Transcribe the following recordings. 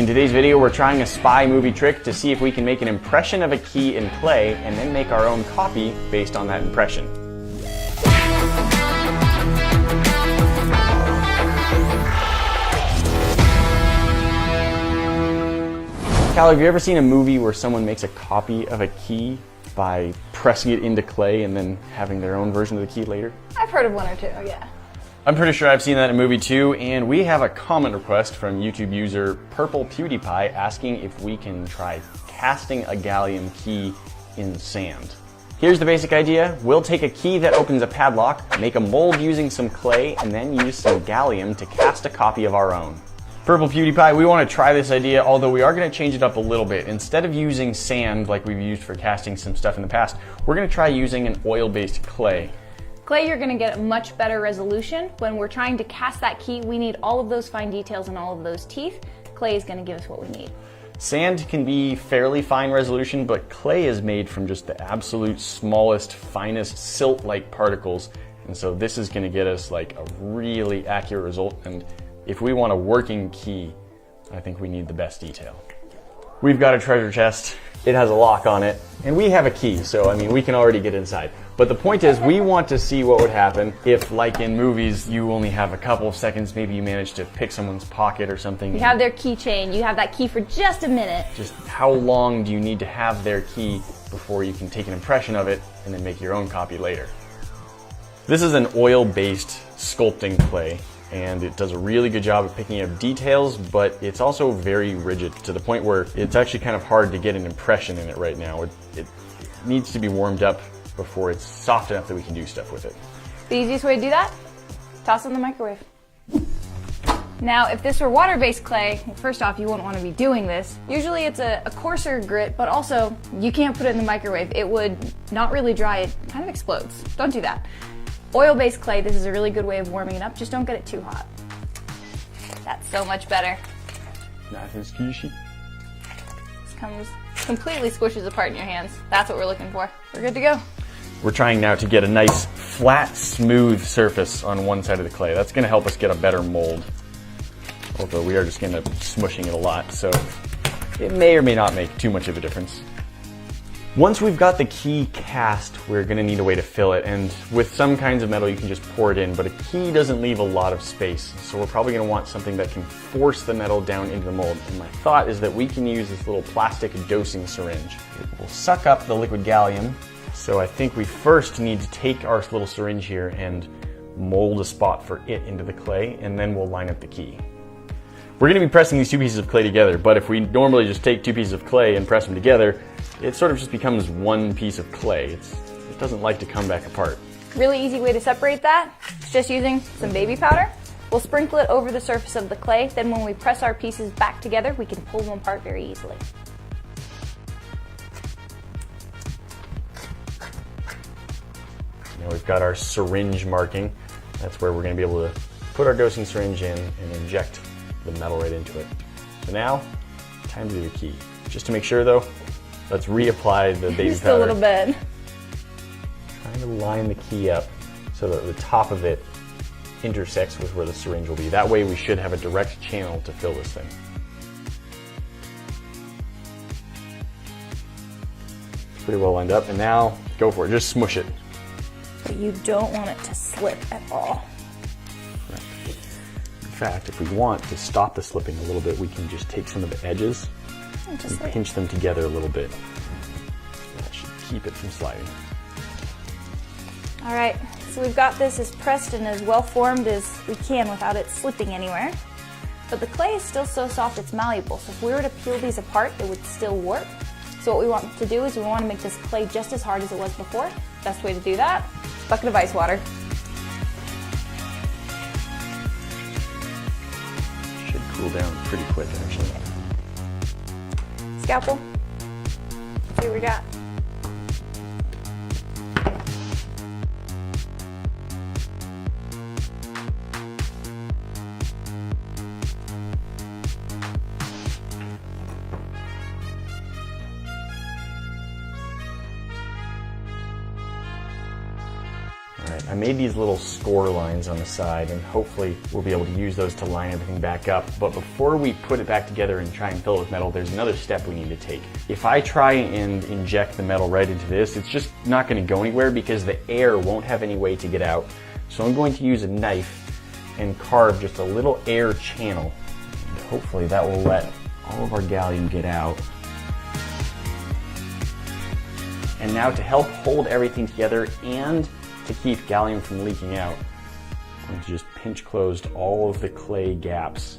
In today's video, we're trying a spy movie trick to see if we can make an impression of a key in clay and then make our own copy based on that impression. Cal, have you ever seen a movie where someone makes a copy of a key by pressing it into clay and then having their own version of the key later? I've heard of one or two, yeah. I'm pretty sure I've seen that in a movie too, and we have a comment request from YouTube user Purple PewDiePie asking if we can try casting a gallium key in sand. Here's the basic idea. We'll take a key that opens a padlock, make a mold using some clay, and then use some gallium to cast a copy of our own. Purple PewDiePie, we want to try this idea, although we are going to change it up a little bit. Instead of using sand like we've used for casting some stuff in the past, we're going to try using an oil-based clay. Clay, you're going to get a much better resolution. When we're trying to cast that key, we need all of those fine details and all of those teeth. Clay is going to give us what we need. Sand can be fairly fine resolution, but clay is made from just the absolute smallest, finest silt-like particles. And so this is going to get us like a really accurate result. And if we want a working key, I think we need the best detail. We've got a treasure chest. It has a lock on it, and we have a key, so I mean, we can already get inside. But the point is, we want to see what would happen if, like in movies, you only have a couple of seconds, maybe you manage to pick someone's pocket or something. You have their keychain, you have that key for just a minute. Just how long do you need to have their key before you can take an impression of it and then make your own copy later? This is an oil-based sculpting clay, and it does a really good job of picking up details, but it's also very rigid to the point where it's actually kind of hard to get an impression in it right now. It needs to be warmed up before it's soft enough that we can do stuff with it. The easiest way to do that? Toss it in the microwave. Now, if this were water-based clay, well, first off, you wouldn't want to be doing this. Usually it's a coarser grit, but also you can't put it in the microwave. It would not really dry, it kind of explodes. Don't do that. Oil-based clay, this is a really good way of warming it up. Just don't get it too hot. That's so much better. Nice and squishy. This comes completely squishes apart in your hands. That's what we're looking for. We're good to go. We're trying now to get a nice, flat, smooth surface on one side of the clay. That's going to help us get a better mold. Although we are just going to be smushing it a lot, so it may or may not make too much of a difference. Once we've got the key cast, we're going to need a way to fill it, and with some kinds of metal you can just pour it in, but a key doesn't leave a lot of space, so we're probably going to want something that can force the metal down into the mold. And my thought is that we can use this little plastic dosing syringe. It will suck up the liquid gallium, so I think we first need to take our little syringe here and mold a spot for it into the clay, and then we'll line up the key. We're going to be pressing these two pieces of clay together, but if we normally just take two pieces of clay and press them together, it sort of just becomes one piece of clay. It doesn't like to come back apart. Really easy way to separate that is just using some baby powder. We'll sprinkle it over the surface of the clay, then when we press our pieces back together, we can pull them apart very easily. Now we've got our syringe marking. That's where we're going to be able to put our dosing syringe in and inject the metal right into it. So now, time to do the key. Just to make sure though, let's reapply the baby just powder. A little bit. Trying to line the key up so that the top of it intersects with where the syringe will be. That way we should have a direct channel to fill this thing. It's pretty well lined up, and now go for it. Just smush it. But you don't want it to slip at all. Right. In fact, if we want to stop the slipping a little bit, we can just take some of the edges and pinch them together a little bit. That should keep it from sliding. All right, so we've got this as pressed and as well formed as we can without it slipping anywhere. But the clay is still so soft it's malleable, so if we were to peel these apart, it would still warp. So what we want to do is we want to make this clay just as hard as it was before. Best way to do that, bucket of ice water. Should cool down pretty quick, actually. Scalpel. Let's see what we got. I made these little score lines on the side, and hopefully we'll be able to use those to line everything back up. But before we put it back together and try and fill it with metal, there's another step we need to take. If I try and inject the metal right into this, it's just not going to go anywhere because the air won't have any way to get out. So I'm going to use a knife and carve just a little air channel. And hopefully that will let all of our gallium get out. And now to help hold everything together and to keep gallium from leaking out, I'm going to just pinch closed all of the clay gaps.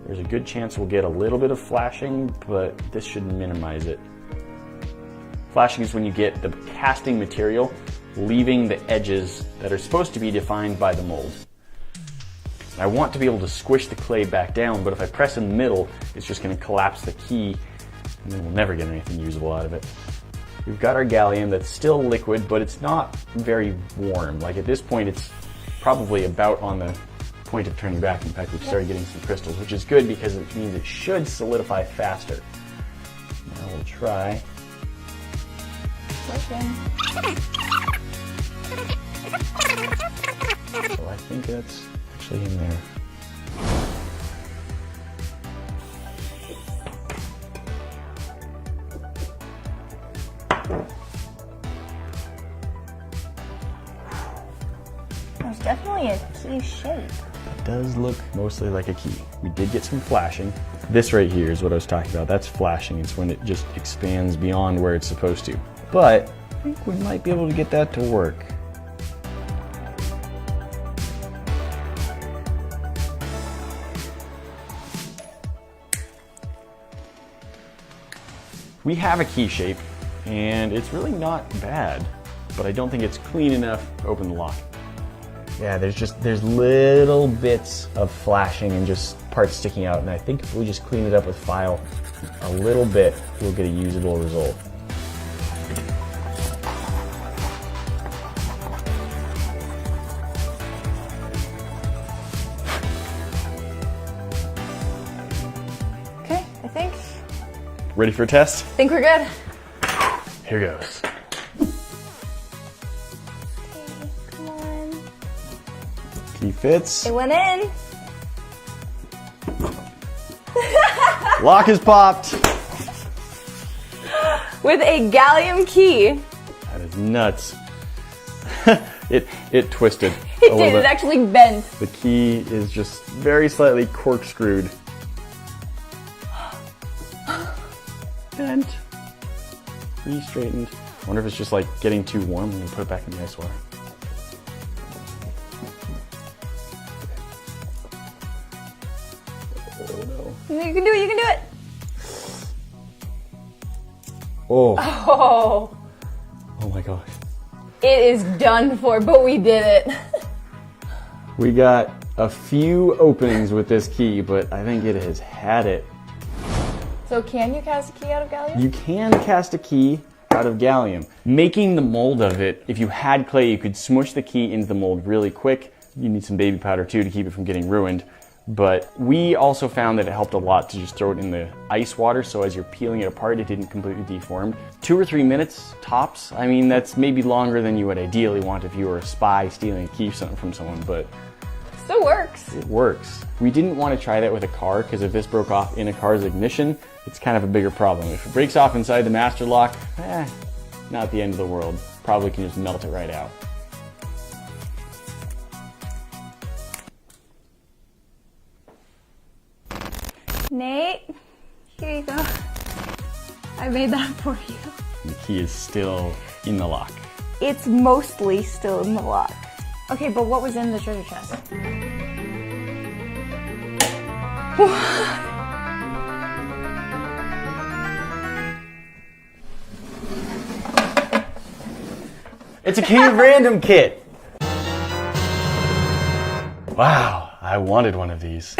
There's a good chance we'll get a little bit of flashing, but this should minimize it. Flashing is when you get the casting material leaving the edges that are supposed to be defined by the mold. I want to be able to squish the clay back down, but if I press in the middle, it's just going to collapse the key, and then we'll never get anything usable out of it. We've got our gallium that's still liquid, but it's not very warm. Like at this point, it's probably about on the point of turning back. In fact, we've started getting some crystals, which is good because it means it should solidify faster. Now we'll try. Working. So I think that's actually in there. There's definitely a key shape. It does look mostly like a key. We did get some flashing. This right here is what I was talking about. That's flashing. It's when it just expands beyond where it's supposed to. But I think we might be able to get that to work. We have a key shape, and it's really not bad, but I don't think it's clean enough to open the lock. Yeah, there's little bits of flashing and just parts sticking out, and I think if we just clean it up with file a little bit, we'll get a usable result. Okay, I think. Ready for a test? I think we're good. Here goes. Okay, come on. Key fits. It went in. Lock is popped. With a gallium key. That is nuts. It twisted. It did, it actually bent. The key is just very slightly corkscrewed. Bent. Re-straightened. I wonder if it's just like getting too warm when you put it back in the ice water. Oh no. You can do it, you can do it. Oh. Oh. Oh my gosh. It is done for, but we did it. We got a few openings with this key, but I think it has had it. So can you cast a key out of gallium? You can cast a key out of gallium. Making the mold of it, if you had clay, you could smush the key into the mold really quick. You need some baby powder too to keep it from getting ruined. But we also found that it helped a lot to just throw it in the ice water, so as you're peeling it apart, it didn't completely deform. 2 or 3 minutes tops. I mean, that's maybe longer than you would ideally want if you were a spy stealing a key from someone, but Still works. it works. We didn't want to try that with a car, because if this broke off in a car's ignition, it's kind of a bigger problem. If it breaks off inside the master lock, not the end of the world. Probably can just melt it right out. Nate, here you go. I made that for you. The key is still in the lock. It's mostly still in the lock. Okay, but what was in the treasure chest? It's a King of Random kit! Wow, I wanted one of these.